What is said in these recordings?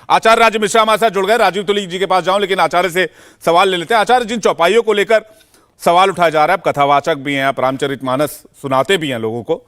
आचार्य राजीव मिश्रा हमारे साथ जुड़ गए। राजीव तुली जी के पास जाऊं, लेकिन आचार्य से सवाल ले लेते हैं। आचार्य, जिन चौपाइयों को लेकर सवाल उठाया जा रहा है, आप कथावाचक भी हैं, आप रामचरितमानस सुनाते भी हैं लोगों को,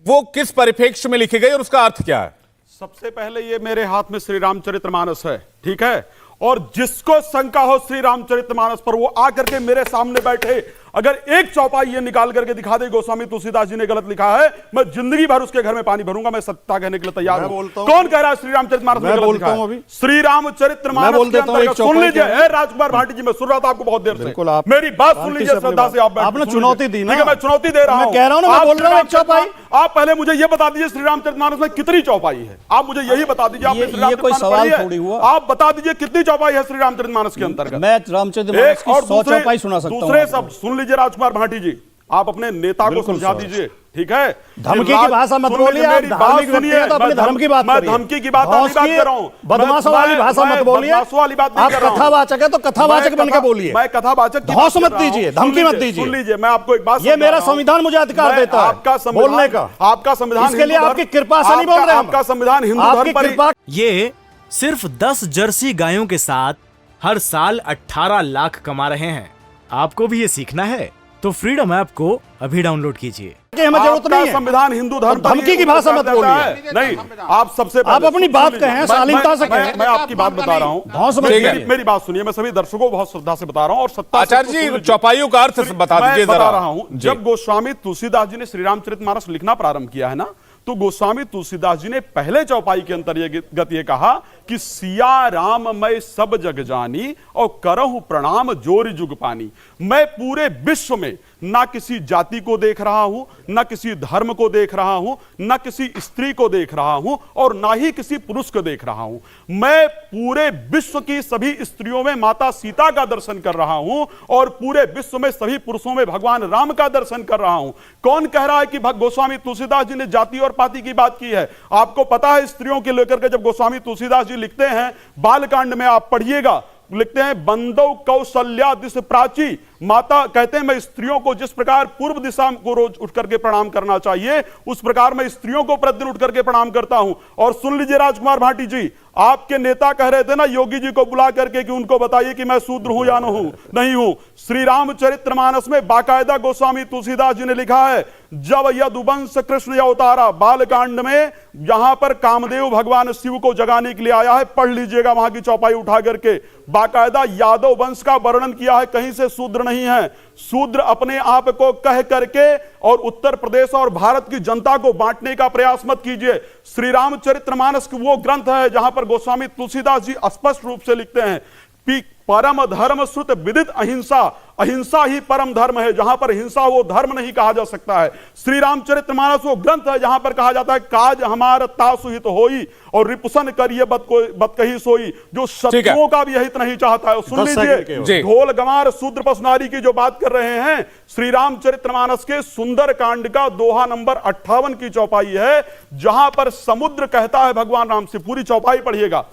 वो किस परिप्रेक्ष्य में लिखी गई और उसका अर्थ क्या है? सबसे पहले ये मेरे हाथ में श्री रामचरितमानस है, ठीक है, और जिसको शंका हो श्री रामचरितमानस पर वो आकर के मेरे सामने बैठे, अगर एक चौपाई ये निकाल करके दिखा दे गोस्वामी तुलसीदास जी ने गलत लिखा है, मैं जिंदगी भर उसके घर में पानी भरूंगा। मैं सत्ता कहने के लिए तैयार हूं। कौन कह रहा है श्री रामचरितमानस में गलत लिखा है? श्री रामचरितमानस के अंतर्गत सुन लीजिए, राजकुमार भाटी जी, मैं सुन रहा था आपको बहुत देर से, मेरी बात सुन लीजिए श्रद्धा से। आपने चुनौती दी ना, मैं चुनौती दे रहा हूं, कह रहा हूं, मैं बोल रहा हूं चौपाई। आप पहले मुझे ये बता दीजिए श्री रामचरितमानस में कितनी चौपाई है, आप मुझे यही बता दीजिए। आपने श्री रामचरितमानस पढ़ी है, आप बता दीजिए कितनी चौपाई है श्री रामचरितमानस के अंतर्गत। मैं रामचरितमानस की 100 चौपाई सुना सकता हूं। दूसरे सब सुन लीजिए राजकुमार भाटी जी, आप अपने नेता को समझा दीजिए, ठीक है? धमकी की भाषा मत बोलिए, आप धार्मिक व्यक्ति हैं तो अपने धर्म की बात करिए। मैं धमकी की बात नहीं कर रहा हूं, बदमाशों वाली भाषा मत बोलिए। आप कथावाचक है तो कथावाचक बनकर बोलिए। मैं कथावाचक धौंस मत दीजिए, धमकी मत दीजिए। सुन लीजिए, मैं आपको एक बात, ये मेरा संविधान मुझे अधिकार देता है आपका बोलने का। आपका संविधान इसके लिए आपकी कृपा से नहीं बोल रहे, आपका संविधान हिंदू धर्म पर। ये सिर्फ 10 जर्सी गायों के साथ हर साल 18 लाख कमा रहे हैं। आपको भी ये सीखना है तो फ्रीडम ऐप को अभी डाउनलोड कीजिए। हमें जरूरत नहीं है। संविधान हिंदू धर्म पर धमकी की भाषा मत बोलिए। नहीं, आप सबसे आप अपनी बात कहें, शालीनता से कहें। मैं आपकी बात बता रहा हूं, मेरी बात सुनिए। मैं सभी दर्शकों को बहुत श्रद्धा से बता रहा हूं और सत्ता। आचार्य जी, चौपाइयों का अर्थ बता दीजिए। बता रहा हूं, जब गोस्वामी तुलसीदास जी ने श्री रामचरितमानस लिखना प्रारंभ किया है ना, तो गोस्वामी तुलसीदास जी ने पहले चौपाई के अंतर्गत ये कहा कि सिया राम मैं सब जग जानी और करहु प्रणाम जोरि जुग पानी। मैं पूरे विश्व में ना किसी जाति को देख रहा हूं, ना किसी धर्म को देख रहा हूं, ना किसी स्त्री को देख रहा हूं और ना ही किसी पुरुष को देख रहा हूं। मैं पूरे विश्व की सभी स्त्रियों में माता सीता का दर्शन कर रहा हूं और पूरे विश्व में सभी पुरुषों में भगवान राम का दर्शन कर रहा हूं। कौन कह रहा है कि गोस्वामी तुलसीदास जी ने जाति और पाति की बात की है? आपको पता है स्त्रियों के लेकर के जब गोस्वामी तुलसीदास जी लिखते हैं, बालकांड में आप पढ़िएगा, लिखते हैं बंदौ कौशल्या दिश प्राची। माता कहते हैं मैं स्त्रियों को जिस प्रकार पूर्व दिशा को रोज उठ करके प्रणाम करना चाहिए, उस प्रकार मैं स्त्रियों को प्रतिदिन उठ करके प्रणाम करता हूं। और सुन लीजिए राजकुमार भाटी जी, आपके नेता कह रहे थे ना योगी जी को बुला करके कि उनको बताइए कि मैं शूद्र हूं या नहीं हूं। श्री रामचरितमानस में बाकायदा गोस्वामी तुलसीदास जी ने लिखा है, जब यदुवंश कृष्ण अवतारा, बालकांड में यहां पर कामदेव भगवान शिव को जगाने के लिए आया है। पढ़ लीजिएगा वहां की चौपाई उठा करके, बाकायदा यादव वंश का वर्णन किया है, कहीं से शूद्र नहीं है। शूद्र अपने आप को कह करके और उत्तर प्रदेश और भारत की जनता को बांटने का प्रयास मत कीजिए। श्री रामचरितमानस वो ग्रंथ है जहां पर गोस्वामी तुलसीदास जी स्पष्ट रूप से लिखते हैं कि परम धर्म श्रुत विदित अहिंसा, अहिंसा ही परम धर्म है। जहां पर हिंसा वो धर्म नहीं कहा जा सकता है। श्री रामचरितमानस वो ग्रंथ है जहां पर कहा जाता है काज हमार तासुहित होई और रिपुसन करिए बत कही सोई। जो शत्रुओं का भी हित नहीं चाहता है। सुन लीजिए, ढोल गमार शूद्र पसनारी की जो बात कर रहे हैं, श्री रामचरितमानस के सुंदर कांड का दोहा नंबर 58 की चौपाई है, जहां पर समुद्र कहता है भगवान राम से। पूरी चौपाई पढ़िएगा।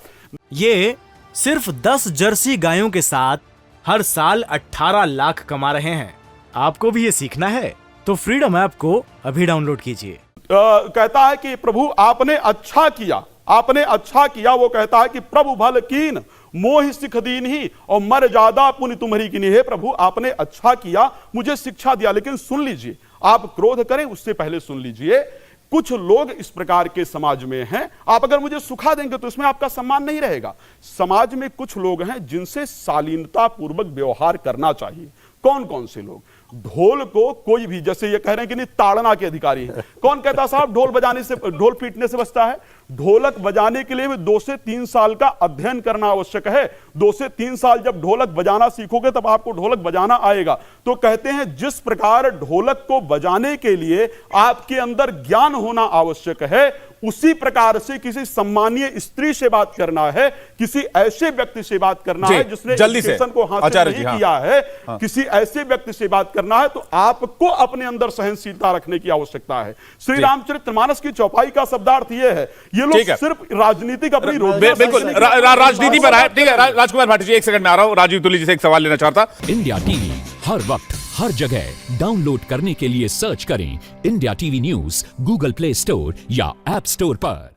ये सिर्फ 10 जर्सी गायों के साथ हर साल 18 लाख कमा रहे हैं। आपको भी ये सीखना है तो फ्रीडम ऐप को अभी डाउनलोड कीजिए। कहता है कि प्रभु आपने अच्छा किया, आपने अच्छा किया। वो कहता है कि प्रभु भल कीन मोह सिख दीन ही और मर ज्यादा पुण्य तुम्हारी की नहीं। हे प्रभु आपने अच्छा किया, मुझे शिक्षा दिया। लेकिन सुन लीजिए, आप क्रोध करें उससे पहले सुन लीजिए, कुछ लोग इस प्रकार के समाज में हैं। आप अगर मुझे सुखा देंगे तो इसमें आपका सम्मान नहीं रहेगा। समाज में कुछ लोग हैं जिनसे शालीनता पूर्वक व्यवहार करना चाहिए। कौन कौन से लोग? ढोल को कोई भी, जैसे ये कह रहे हैं कि नहीं ताड़ना के अधिकारी हैं। कौन कहता साहब ढोल बजाने से, ढोल पीटने से बचता है? ढोलक बजाने के लिए 2 से 3 साल का अध्ययन करना आवश्यक है। 2 से 3 साल जब ढोलक बजाना सीखोगे तब आपको ढोलक बजाना आएगा। तो कहते हैं जिस प्रकार ढोलक को बजाने के लिए आपके अंदर ज्ञान होना आवश्यक है, उसी प्रकार से किसी सम्मानीय स्त्री से बात करना है, किसी ऐसे व्यक्ति से बात करना है जिसने एजुकेशन को हासिल नहीं किया है, किसी ऐसे व्यक्ति से बात करना है, तो आपको अपने अंदर सहनशीलता रखने की आवश्यकता है। श्री रामचरितमानस की चौपाई का शब्दार्थ यह है, ये लोग सिर्फ राजनीतिक अपनी बिल्कुल राजनीति पर है। ठीक है राजकुमार भाटी जी, 1 सेकंड में आ रहा हूं। राजीव तुली जी से एक सवाल लेना चाहता। इंडिया टीवी हर वक्त हर जगह डाउनलोड करने के लिए सर्च करें India TV news Google play store या ऐप स्टोर पर।